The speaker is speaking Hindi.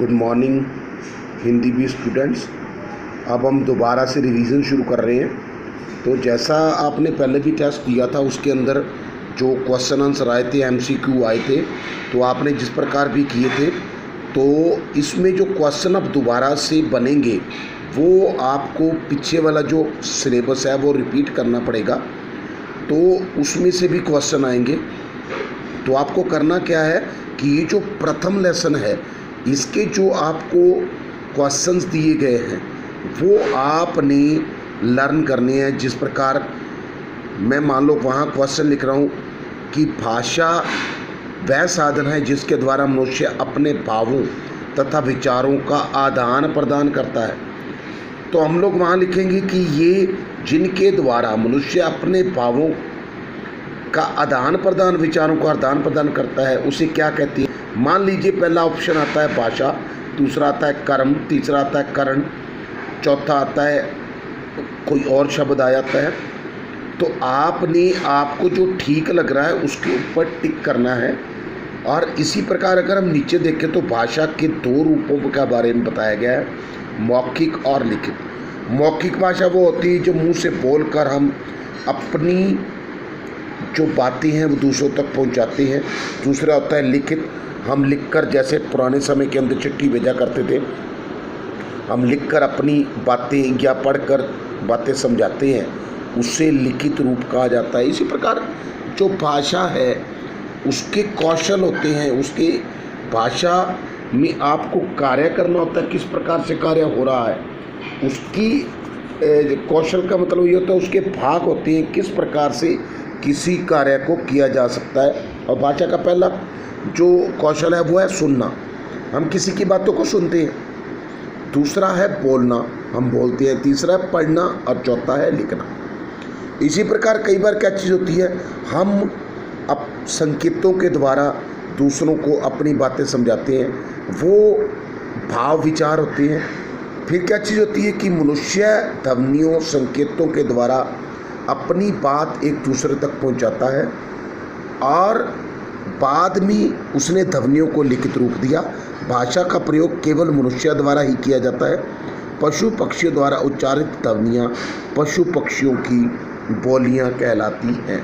गुड मॉर्निंग हिंदी भी स्टूडेंट्स। अब हम दोबारा से रिवीजन शुरू कर रहे हैं। तो जैसा आपने पहले भी टेस्ट दिया था उसके अंदर जो क्वेश्चन आंसर आए थे, एमसीक्यू आए थे, तो आपने जिस प्रकार भी किए थे, तो इसमें जो क्वेश्चन अब दोबारा से बनेंगे वो आपको पीछे वाला जो सिलेबस है वो रिपीट करना पड़ेगा। तो उसमें से भी क्वेश्चन आएंगे। तो आपको करना क्या है कि ये जो प्रथम लेसन है इसके जो आपको क्वेश्चंस दिए गए हैं वो आपने लर्न करने हैं। जिस प्रकार मैं मान लो वहाँ क्वेश्चन लिख रहा हूँ कि भाषा वह साधन है जिसके द्वारा मनुष्य अपने भावों तथा विचारों का आदान प्रदान करता है। तो हम लोग वहाँ लिखेंगे कि ये जिनके द्वारा मनुष्य अपने भावों का आदान प्रदान, विचारों का आदान प्रदान करता है, उसे क्या कहती है। मान लीजिए पहला ऑप्शन आता है भाषा, दूसरा आता है कर्म, तीसरा आता है करण, चौथा आता है कोई और शब्द आ जाता है। तो आपको जो ठीक लग रहा है उसके ऊपर टिक करना है। और इसी प्रकार अगर हम नीचे देखें तो भाषा के दो रूपों के बारे में बताया गया है, मौखिक और लिखित। मौखिक भाषा वो होती है जो मुंह से बोलकर हम अपनी जो बातें हैं वो दूसरों तक पहुंचाते हैं। दूसरा होता है लिखित, हम लिखकर, जैसे पुराने समय के अंदर चिट्ठी भेजा करते थे, हम लिखकर अपनी बातें या पढ़कर बातें समझाते हैं, उससे लिखित रूप कहा जाता है। इसी प्रकार जो भाषा है उसके कौशल होते हैं, उसके भाषा में आपको कार्य करना होता है, किस प्रकार से कार्य हो रहा है, उसकी कौशल का मतलब ये होता है उसके भाग होते हैं, किस प्रकार से किसी कार्य को किया जा सकता है। और भाषा का पहला जो कौशल है वो है सुनना, हम किसी की बातों को सुनते हैं। दूसरा है बोलना, हम बोलते हैं। तीसरा है पढ़ना और चौथा है लिखना। इसी प्रकार कई बार क्या चीज़ होती है, हम अब संकेतों के द्वारा दूसरों को अपनी बातें समझाते हैं, वो भाव विचार होते हैं। फिर क्या चीज़ होती है कि मनुष्य ध्वनियों संकेतों के द्वारा अपनी बात एक दूसरे तक पहुंचाता है और बाद में उसने ध्वनियों को लिखित रूप दिया। भाषा का प्रयोग केवल मनुष्य द्वारा ही किया जाता है। पशु पक्षियों द्वारा उच्चारित ध्वनियाँ पशु पक्षियों की बोलियाँ कहलाती हैं।